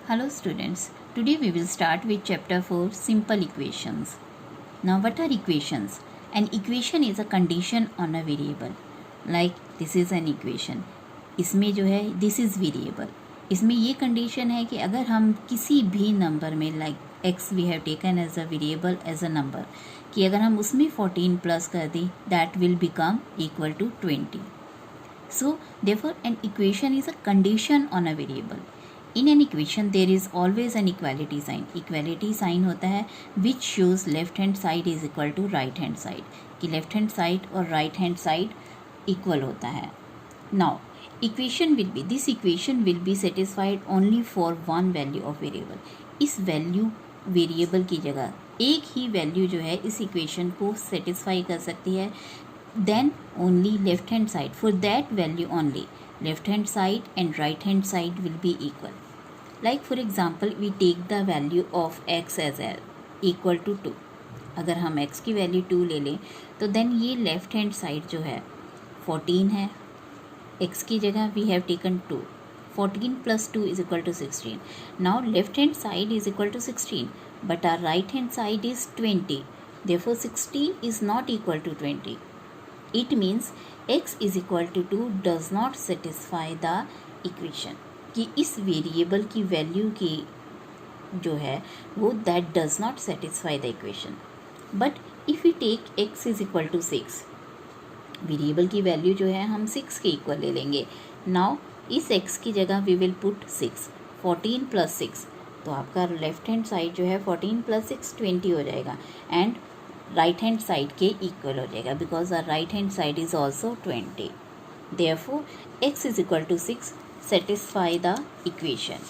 Hello students, today we will start with chapter 4 Simple Equations. Now what are equations? An equation is a condition on a variable. Like this is an equation. इसमें जो है this is variable. इसमें ये condition है कि अगर हम किसी भी नंबर में like x we have taken as a variable as a number कि अगर हम उसमें 14 प्लस कर दें that will become equal to 20. So therefore an equation is a condition on a variable. In an equation there is always an equality sign. Equality sign होता है which shows left hand side is equal to right hand side कि left hand side और right hand side equal होता है. Now this equation will be satisfied only for one value of variable. इस value variable की जगह एक ही value जो है इस इक्वेशन को सेटिस्फाई कर सकती है. Then only left hand side, for that value only left hand side and right hand side will be equal. Like for example we take the value of x as equal to 2. अगर हम x की value 2 ले लें तो then ये left hand side जो है 14 है, x की जगह we have taken 2. 14 plus 2 is equal to 16. Now left hand side is equal to 16 but our right hand side is 20. Therefore 16 is not equal to 20. It means x is equal to 2 does not satisfy the equation. कि इस variable की value की जो है वो that does not satisfy the equation. But if you take x is equal to 6, variable की value जो है हम 6 के इक्वल ले लेंगे. नाउ इस x की जगह वी विल पुट 6. 14 प्लस 6 तो आपका लेफ्ट हैंड साइड जो है 14 प्लस 6 20 हो जाएगा एंड राइट हैंड साइड के इक्वल हो जाएगा because our right hand side is also 20. Therefore x is equal to 6 satisfy the equation.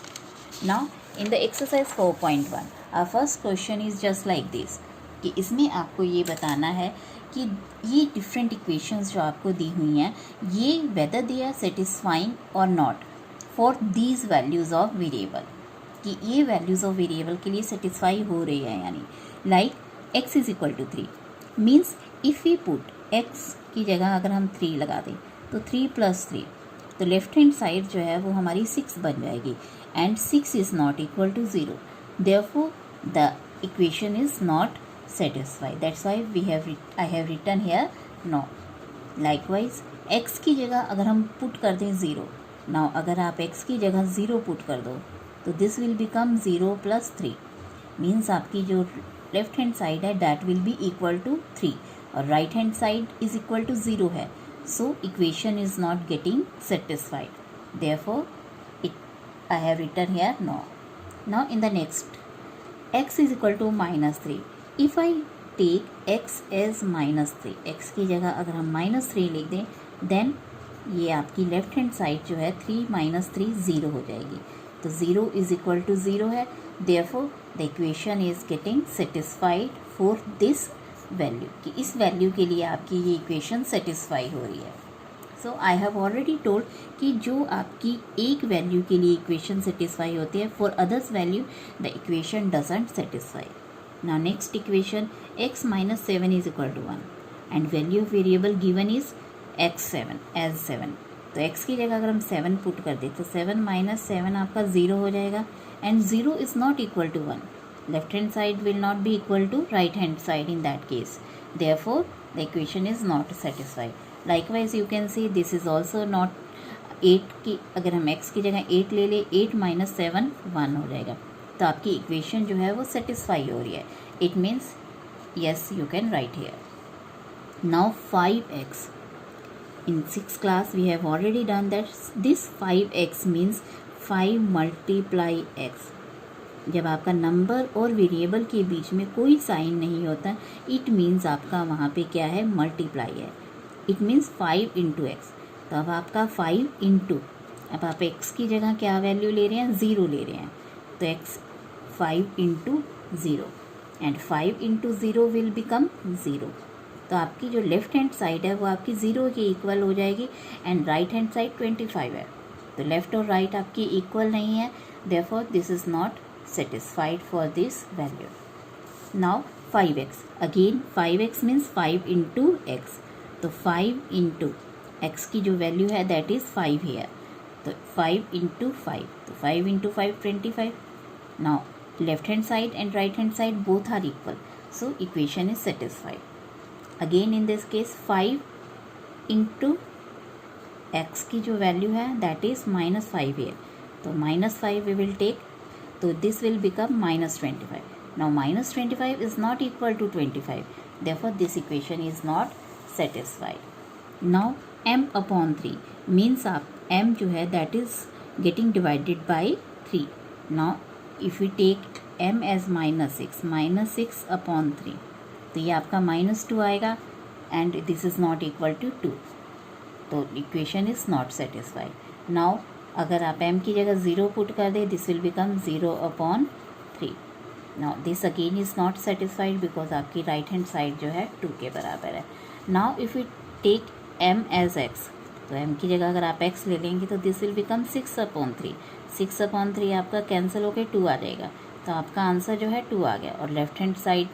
Now in the exercise 4.1 our first question is just like this कि इसमें आपको ये बताना है कि ये डिफरेंट इक्वेशंस जो आपको दी हुई हैं ये whether they are satisfying or not for these values of variable कि ये values of variable के लिए satisfy हो रही है यानी like x is equal to 3 means if we put x की जगह अगर हम 3 लगा दें तो 3 plus 3 तो लेफ्ट हैंड साइड जो है वो हमारी 6 बन जाएगी and 6 is not equal to 0. Therefore the equation is not satisfied. That's why I have written here no. Likewise x की जगह अगर हम पुट कर दें 0. नाउ अगर आप x की जगह 0 पुट कर दो तो this will become 0 plus 3 means आपकी जो लेफ्ट हैंड साइड है that will be equal to 3 और right hand side is equal to 0 है. So equation is not getting satisfied. Therefore, I have written here no. Now in the next, x is equal to minus 3. If I take x as minus 3, x की जगह अगर हम minus 3 लिख दें, then ये आपकी left hand side जो है 3 minus 3 0 हो जाएगी. तो 0 is equal to 0 है. Therefore, the equation is getting satisfied for this value कि इस वैल्यू के लिए आपकी ये इक्वेशन सेटिस्फाई हो रही है. सो आई हैव ऑलरेडी टोल्ड कि जो आपकी एक वैल्यू के लिए इक्वेशन सेटिस्फाई होती है for others value the equation doesn't satisfy. Now next equation x minus 7 is equal to 1 and value of variable given is x7 as 7. तो x की जगह अगर हम 7 पुट कर दें तो 7 माइनस 7 आपका 0 हो जाएगा and 0 is not equal to 1. Left hand side will not be equal to right hand side in that case. Therefore, the equation is not satisfied. Likewise, you can see this is also not 8 की अगर हम x की जगह 8 ले ले 8 minus 7 1 हो जाएगा. तो आपकी इक्वेशन जो है वो सेटिस्फाई हो रही है. It means yes you can write here. Now 5x. In 6th class we have already done that. This 5x means 5 multiply x. जब आपका नंबर और वेरिएबल के बीच में कोई साइन नहीं होता इट मीन्स आपका वहाँ पे क्या है मल्टीप्लाई है. It means 5 into x. तो अब आपका 5 इंटू अब आप x की जगह क्या वैल्यू ले रहे हैं 0 ले रहे हैं तो x 5 into 0 and 5 into 0 will become 0. तो आपकी जो लेफ्ट हैंड साइड है वो आपकी 0 के इक्वल हो जाएगी एंड राइट हैंड साइड 25 है. तो लेफ्ट और राइट आपकी इक्वल नहीं है. Therefore this is not satisfied for this value. Now 5x. Again 5x means 5 into x. तो 5 into x की जो वैल्यू है that is 5 here. तो 5 into 5 तो 5 into 5 25 Now left hand side and right hand side both are equal, so equation is satisfied. Again in this case 5 into x की जो value है that is -5 है, तो -5 we will take, तो this will become -25. Now -25 is not equal to 25, therefore this equation is not satisfied. Now m upon 3 means आप m जो है that is getting divided by 3. Now if we take m as -6 upon 3, तो ये आपका -2 आएगा and this is not equal to 2, तो equation is not satisfied. Now अगर आप m की जगह 0 पुट कर दे, this will become 0 upon 3. Now this again is not satisfied because आपकी राइट हैंड साइड जो है 2 के बराबर है. Now if you take m as x, तो m की जगह अगर आप x ले लेंगे तो this will become 6 upon 3. 6 upon 3 आपका कैंसिल होकर 2 आ जाएगा, तो आपका आंसर जो है 2 आ गया. और लेफ्ट हैंड साइड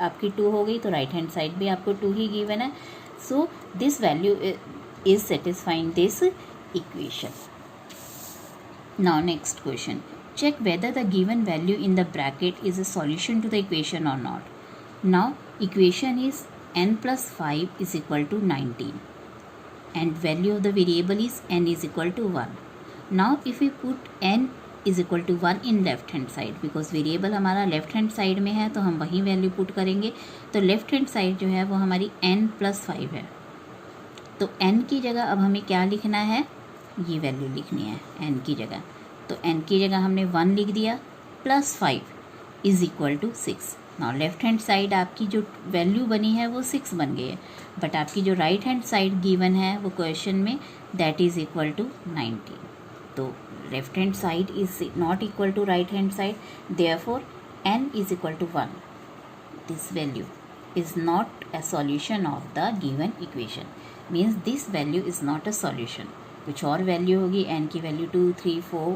आपकी 2 हो गई, तो राइट हैंड साइड भी आपको 2 ही गिवन है. So this value is satisfying this equation. Now next question, check whether the given value in the bracket is a solution to the equation or not. Now equation is n plus 5 is equal to 19 and value of the variable is n is equal to 1. Now if we put n is equal to 1 in left hand side, because variable हमारा left hand side में है तो हम वही value put करेंगे, तो left hand side जो है वो हमारी n plus 5 है. तो n की जगह अब हमें क्या लिखना है, ये वैल्यू लिखनी है n की जगह. तो n की जगह हमने 1 लिख दिया, plus 5 is equal to 6. Now left hand side आपकी जो वैल्यू बनी है वो 6 बन गई है, बट आपकी जो राइट हैंड साइड गिवन है वो क्वेश्चन में दैट इज इक्वल टू 19. तो left hand side is not equal to right hand side, therefore n is equal to 1. This value is not a solution of the given equation, means this value is not a solution. कुछ और value होगी, n की value 2, 3, 4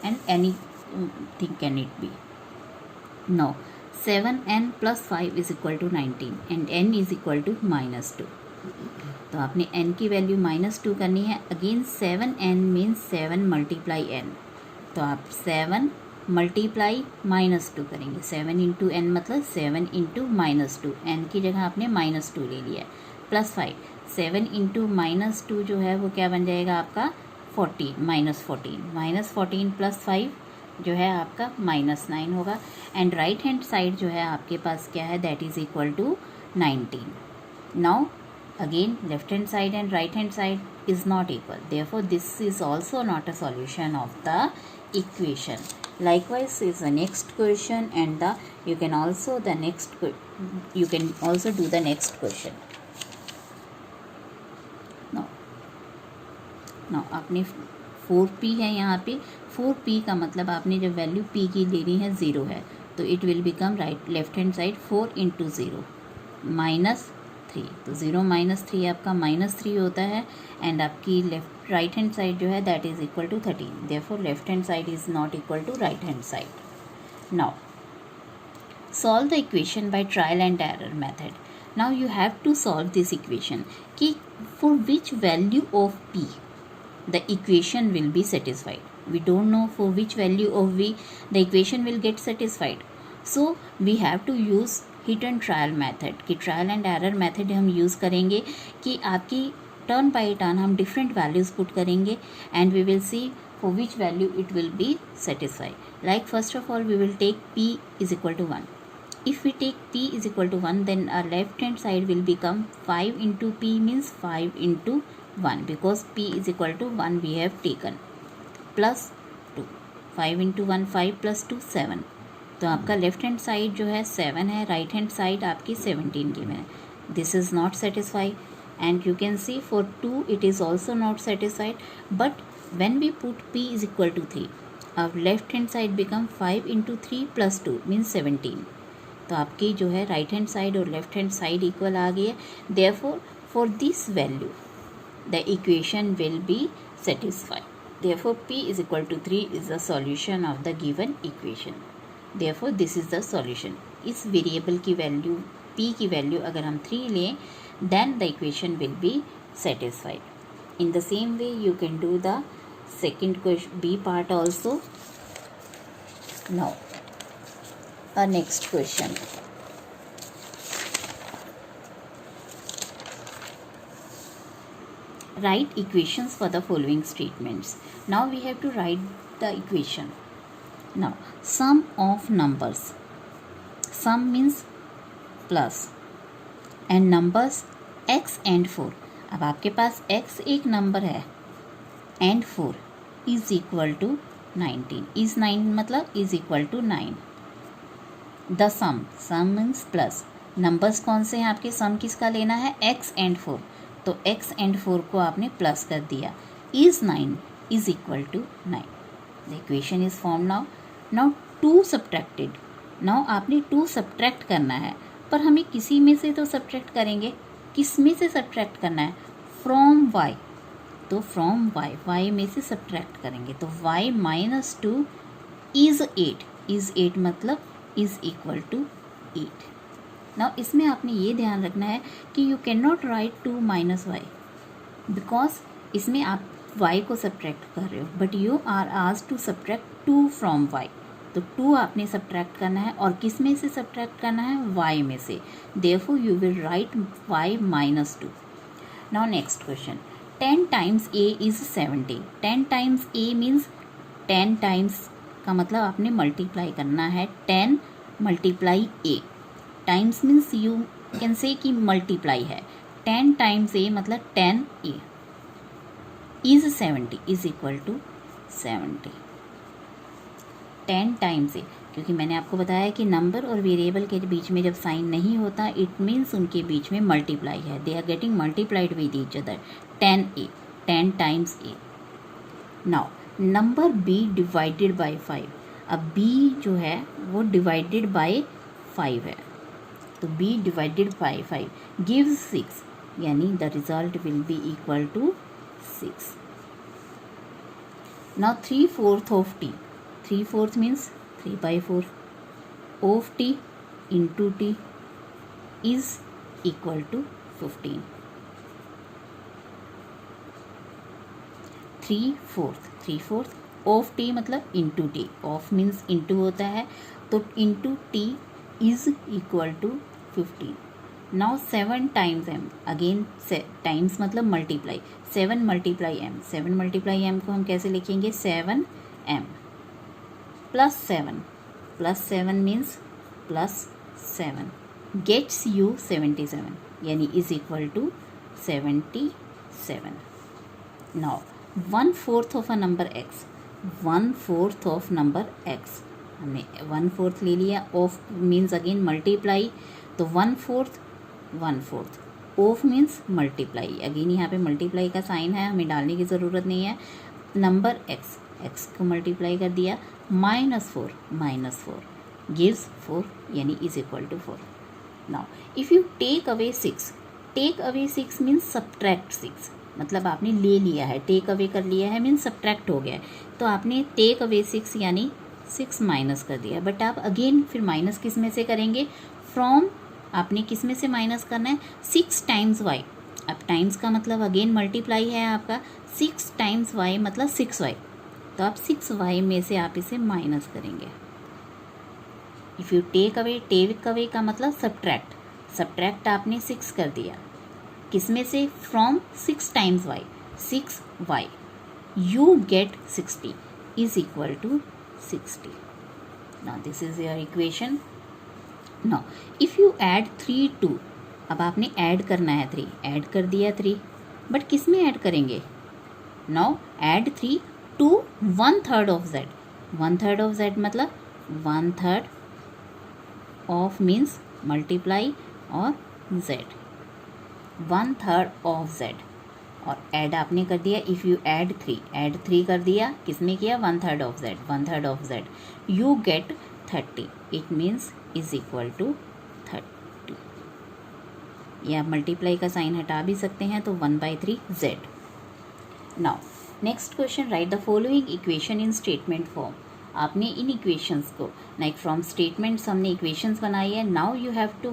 and anything can it be. Now 7n plus 5 is equal to 19 and n is equal to -2. तो आपने n की value -2 करनी है. Again 7n means 7 multiply n, तो आप 7 मल्टीप्लाई -2 करेंगे. 7 इंटू एन मतलब 7 इंटू -2, एन की जगह आपने -2 ले लिया है, प्लस 5. 7 इंटू -2 जो है वो क्या बन जाएगा आपका 14, -14 प्लस 5 जो है आपका -9 होगा. एंड राइट हैंड साइड जो है आपके पास क्या है, that is equal to 19. Now again left hand side and right hand side is not equal, therefore this is also not a solution of the equation. Likewise is the next question, and you can also do the next question. Now आपने 4p है यहाँ पे, 4p का मतलब आपने जब value p की लेनी है 0 है, तो it will become right left hand side 4 into 0 -3. तो 0 -3 आपका -3 होता है, एंड आपकी राइट हैंड साइड जो है that is equal to 13. Therefore left hand side is not equal to right hand side. Now solve the equation by trial and error method. Now you have to solve this equation कि for which value of p the equation will be satisfied. We don't know for which value of v the equation will get satisfied, so we have to use hit and trial method. कि trial and error method हम use करेंगे कि आपकी turn by turn हम different values put करेंगे and we will see for which value it will be satisfied. Like first of all we will take p is equal to 1. If we take p is equal to 1, then our left hand side will become 5 into p means 5 into 1, because p is equal to 1 we have taken, plus 2. 5 into 1 5 plus 2 7. तो आपका left hand side जो है 7 है, right hand side आपकी 17 given है. This is not satisfied and you can see for 2 it is also not satisfied, but when we put p is equal to 3, our left hand side become 5 into 3 plus 2 means 17. तो आपकी जो है right hand side और left hand side equal आ गई है. Therefore for this value the equation will be satisfied. Therefore p is equal to 3 is the solution of the given equation. Therefore this is the solution. इस variable की value p की value अगर हम 3 लें, then the equation will be satisfied. In the same way you can do the second question b part also. Now next question. Write equations for the following statements. Now we have to write the equation. Now sum of numbers. Sum means plus and numbers x and 4. अब आपके पास x एक number है and 4 is equal to 19. is 9 मतलब is equal to 9. The sum means plus. Numbers कौन से हैं आपके? सम किसका लेना है? x and 4. तो x and 4 को आपने प्लस कर दिया. is 9 is equal to 9. The equation is formed now. Now 2 subtracted. Now आपने 2 सब्ट्रैक्ट करना है, पर हमें किसी में से तो सब्ट्रैक्ट करेंगे. किस में से सब्ट्रैक्ट करना है? From y. तो फ्रॉम y में से सब्ट्रैक्ट करेंगे. तो y माइनस 2 इज 8. इज 8 मतलब इज इक्वल टू 8. नाउ इसमें आपने ये ध्यान रखना है कि you can not write 2 minus Y, because इसमें आप y को सब्ट्रैक्ट कर रहे हो, but you are asked to subtract 2 from y. तो 2 आपने सब्ट्रैक्ट करना है, और किस में से सब्ट्रैक्ट करना है? y में से. Therefore you will write y minus 2. Now next question. 10 times a is 70. 10 times a means 10 times का मतलब आपने मल्टीप्लाई करना है. 10 multiply a. Times means you can say कि मल्टीप्लाई है. 10 टाइम्स a मतलब 10a is 70 is equal to 70. 10 times a, क्योंकि मैंने आपको बताया कि नंबर और वेरिएबल के बीच में जब साइन नहीं होता, इट मीन्स उनके बीच में मल्टीप्लाई है. They are getting multiplied with each other. 10a, 10 times a. Now number b divided by 5. अब b जो है वो डिवाइडेड बाय 5 है, तो b डिवाइडेड बाय 5 गिव्स 6, यानी the result will be equal to 6. Now 3/4 of t. 3/4 means 3/4 of t into t is equal to 15. 3/4 of t मतलब into t. of means into होता है, तो into t is equal to 15. Now 7 times m. Again times मतलब multiply. 7 multiply m. 7 multiply m को हम कैसे लिखेंगे? 7m plus 7. plus 7 means plus 7 gets you 77, यानी is equal to 77. Now 1/4 of a number x. 1/4 of number x. हमने 1/4 ले लिया. of means again multiply, तो 1/4 1/4. of means multiply. अगेन यहाँ पे multiply का साइन है, हमें डालने की ज़रूरत नहीं है. नंबर x को मल्टीप्लाई कर दिया. -4 gives 4, यानी is equal to 4. Now if you take away 6 means subtract 6. मतलब आपने ले लिया है, टेक अवे कर लिया है मीन्स सब्ट्रैक्ट हो गया है, तो आपने टेक अवे 6 यानी 6 माइनस कर दिया. बट आप अगेन फिर माइनस किस में से करेंगे? फ्रॉम. आपने किस में से माइनस करना है? 6 टाइम्स y. अब टाइम्स का मतलब अगेन मल्टीप्लाई है आपका. 6 टाइम्स y मतलब 6y. तो आप 6y में से आप इसे माइनस करेंगे. इफ़ यू टेक अवे का मतलब सब्ट्रैक्ट आपने 6 कर दिया. किस में से? From 6 times y. 6y. You get 60 is equal to 60. Now this is your equation. Now if you add 3 2. अब आपने ऐड करना है 3. ऐड कर दिया 3, बट किस में ऐड करेंगे? Now add 3 to 1/3 of z. 1/3 of z मतलब 1/3 ऑफ मीन्स मल्टीप्लाई और z. 1/3 ऑफ z और ऐड आपने कर दिया. इफ़ यू ऐड 3 कर दिया. किस में किया? 1/3 of z. 1/3 of z you get 30. It means is equal to 30. या मल्टीप्लाई का साइन हटा भी सकते हैं, तो 1/3 z. Now next question. Write the following equation in statement form. आपने इन इक्वेशंस को लाइक फ्रॉम स्टेटमेंट्स हमने इक्वेशंस बनाई है. Now you have to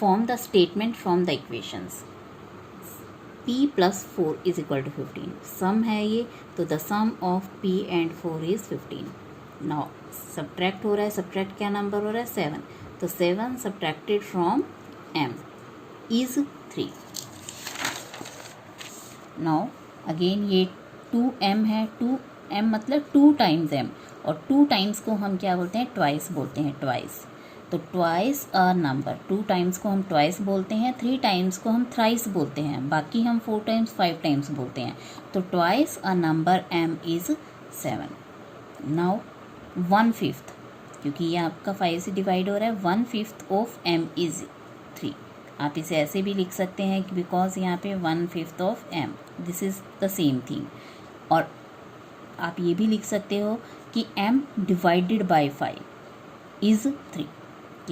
form the statement from the equations. p + 4 is equal to 15. Sum है ये, तो the sum of p and 4 is 15. Now subtract हो रहा है, सब्ट्रैक्ट क्या नंबर हो रहा है 7, तो 7 subtracted from m is 3. Now again ये 2m है, 2m मतलब 2 टाइम्स m, और 2 टाइम्स को हम क्या बोलते हैं, ट्वाइस बोलते हैं, ट्वाइस. तो ट्वाइस अ नंबर, 2 टाइम्स को हम ट्वाइस बोलते हैं, 3 टाइम्स को हम थ्राइस बोलते हैं, बाकी हम 4 टाइम्स 5 टाइम्स बोलते हैं. तो twice a number m is 7. Now 1/5, क्योंकि ये आपका 5 से डिवाइड हो रहा है, 1/5 ऑफ m इज 3. आप इसे ऐसे भी लिख सकते हैं कि बिकॉज यहाँ पे 1/5 of m, this is the same thing. और आप ये भी लिख सकते हो कि m divided by 5 is 3.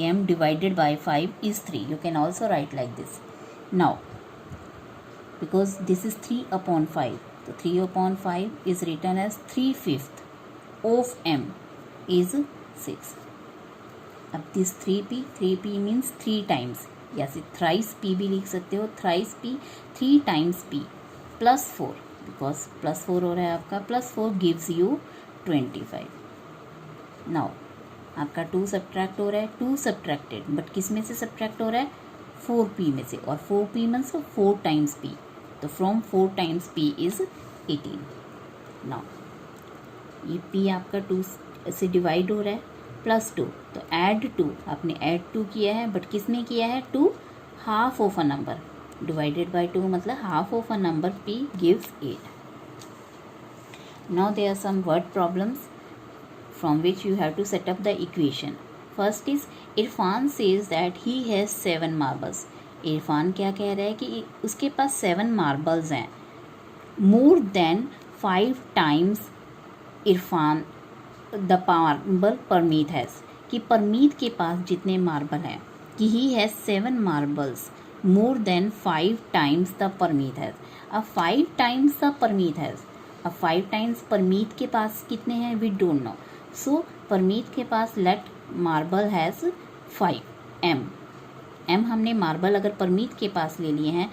m divided by 5 is 3. You can also write like this. Now because this is 3 upon 5, so 3 upon 5 is written as 3/5 of m is 6. अब this 3p means 3 times, या फिर thrice p भी लिख सकते हो, thrice p, 3 times p plus 4, because plus 4 हो रहा है आपका, plus 4 gives you 25. Now आपका 2 सब्ट्रैक्ट हो रहा है, 2 सब्ट्रैक्टेड, बट किस में से सब्ट्रैक्ट हो रहा है, 4p में से, और 4p मीन्स 4 टाइम्स p, तो from 4 times p is 18. Now ये p आपका 2 से डिवाइड हो रहा है, प्लस 2, तो ऐड 2, आपने ऐड 2 किया है, बट किस में किया है, 2 half of a number, divided by 2 मतलब half of a number p gives 8. Now there are some word problems from which you have to set up the equation. First is Irfan says that he has 7 marbles. Irfan क्या कह रहा है कि उसके पास 7 marbles हैं. More than 5 times Irfan the marble Parmeet has, कि परमीत के पास जितने मार्बल हैं, कि he has 7 marbles more than 5 times the Parmeet has. अब 5 times the परमीत हैज़, अब 5 टाइम्स परमीत के पास कितने हैं, वी डोंट नो. सो परमीत के पास लेट मार्बल हैज़ 5 m हमने मार्बल अगर परमीत के पास ले लिए हैं,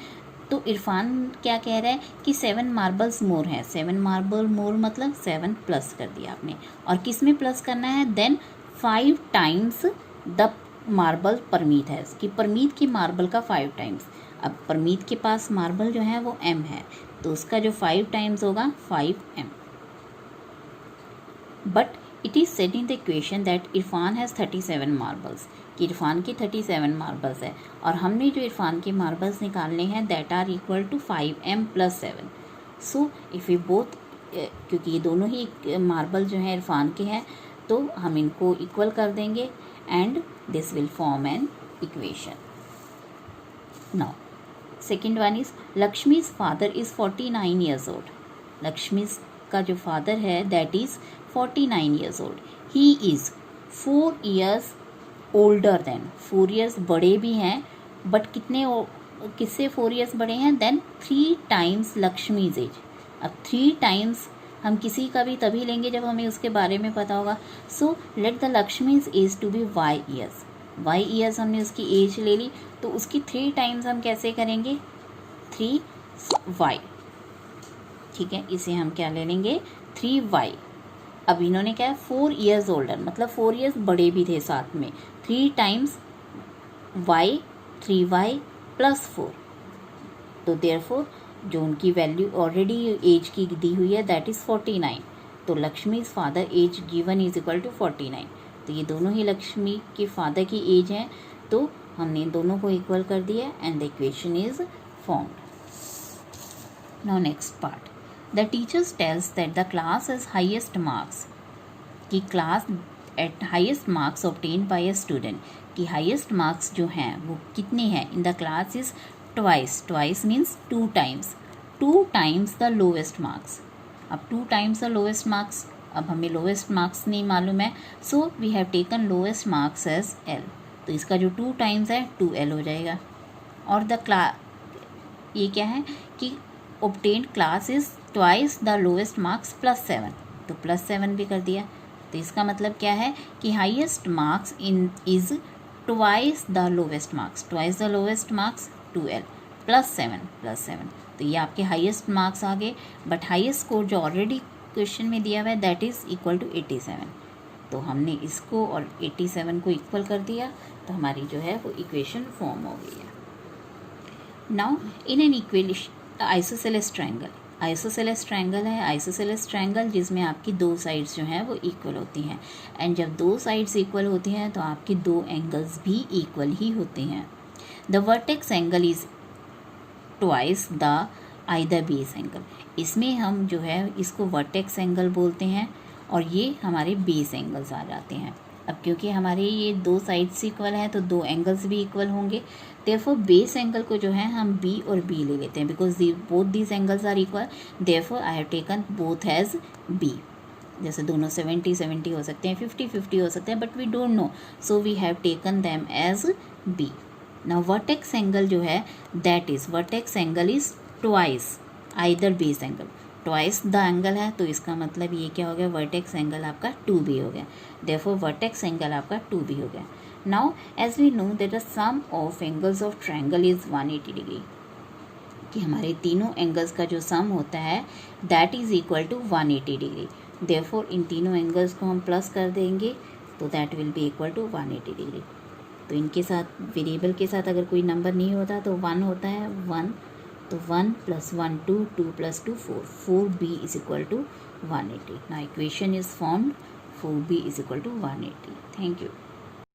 तो इरफान क्या कह रहा है कि 7 मार्बल्स मोर हैं. 7 मार्बल मोर मतलब 7 प्लस कर दिया आपने, और किस में प्लस करना है, then 5 times the marble Parmeet है, कि परमीत की मार्बल का 5 टाइम्स. अब परमीत के पास मार्बल जो है वो m है, तो उसका जो 5 टाइम्स होगा 5m. But it is said in the equation that Irfan has 37 marbles, कि इरफान की 37 मार्बल्स है, और हमने जो इरफान के मार्बल्स निकालने हैं that are equal to 5m + 7. So if you both, क्योंकि ये दोनों ही मार्बल जो हैं इरफान के हैं, तो हम इनको इक्वल कर देंगे and this will form an equation. Now second one is Lakshmi's father is 49 years old. Lakshmi's का जो फादर है that is 49 years old. He is 4 years older than, 4 years बड़े भी हैं, बट किससे 4 years बड़े हैं, देन 3 times लक्ष्मीज़ एज. अब 3 times हम किसी का भी तभी लेंगे जब हमें उसके बारे में पता होगा. So let the Lakshmi's age to be y years. y years हमने उसकी एज ले ली, तो उसकी 3 times हम कैसे करेंगे, 3y. ठीक है, इसे हम क्या ले लेंगे, 3y. अब इन्होंने क्या है, 4 years ओल्डर, मतलब 4 years बड़े भी थे साथ में, 3 times y, 3y + 4. तो देयरफॉर जो उनकी वैल्यू ऑलरेडी एज की दी हुई है दैट इज़ 49. तो Lakshmi father age given is equal to 49. तो ये दोनों ही लक्ष्मी के फादर की एज हैं, तो हमने दोनों को इक्वल कर दिया and the equation is formed. Now next part, The teachers tells that the class has highest marks, कि class at highest marks obtained by a student, कि highest marks जो हैं वो कितने हैं in the class is twice means 2 times the lowest marks. अब 2 times the lowest marks, अब हमें lowest marks नहीं मालूम है, so we have taken lowest marks as L. तो इसका जो 2 times है 2L हो जाएगा. और the class ये क्या है कि obtained class is twice the lowest marks + 7, तो +7 भी कर दिया. तो इसका मतलब क्या है कि highest marks in is twice the lowest marks, 2L +7. तो ये आपके हाईएस्ट मार्क्स आ गए, बट हाईएस्ट स्कोर जो ऑलरेडी क्वेश्चन में दिया हुआ है दैट इज़ इक्वल टू 87. तो हमने इसको और 87 को इक्वल कर दिया, तो हमारी जो है वो इक्वेशन फॉर्म हो गई है। Now in an equation isosceles triangle, isosceles triangle है, आइसोसेलेस ट्रायंगल जिसमें आपकी दो साइड्स जो हैं वो इक्वल होती हैं, एंड जब दो साइड्स इक्वल होती हैं तो आपकी दो एंगल्स भी इक्वल ही होते हैं। The vertex angle is twice the either base angle, इसमें हम जो है इसको वर्टेक्स एंगल बोलते हैं और ये हमारे बेस एंगल्स आ जाते हैं। अब क्योंकि हमारे ये दो साइड्स इक्वल हैं तो दो एंगल्स भी इक्वल होंगे, देयरफॉर बेस एंगल को जो है हम बी और बी ले लेते हैं, because both these angles are equal, therefore I have taken both as b. जैसे दोनों 70-70 हो सकते हैं, 50-50 हो सकते हैं, but we don't know, so we have taken them as b. Now vertex angle जो है that is, vertex angle is twice either base angle, twice the angle है तो इसका मतलब ये क्या हो गया, वर्टेक्स एंगल आपका 2b हो गया, देयरफॉर वर्टेक्स एंगल आपका 2b हो गया। Now as we know that the sum of angles of triangle is 180 degree, कि हमारे तीनों एंगल्स का जो सम होता है that is equal to 180 degree, therefore इन तीनों एंगल्स को हम प्लस कर देंगे तो that will be equal to 180 degree. तो इनके साथ वेरिएबल के साथ अगर कोई नंबर नहीं होता तो 1 होता है, 1, तो 1 + 1 2, 2 + 2 4, 4b is equal to 180. Now equation is formed, 4b is equal to 180. Thank you.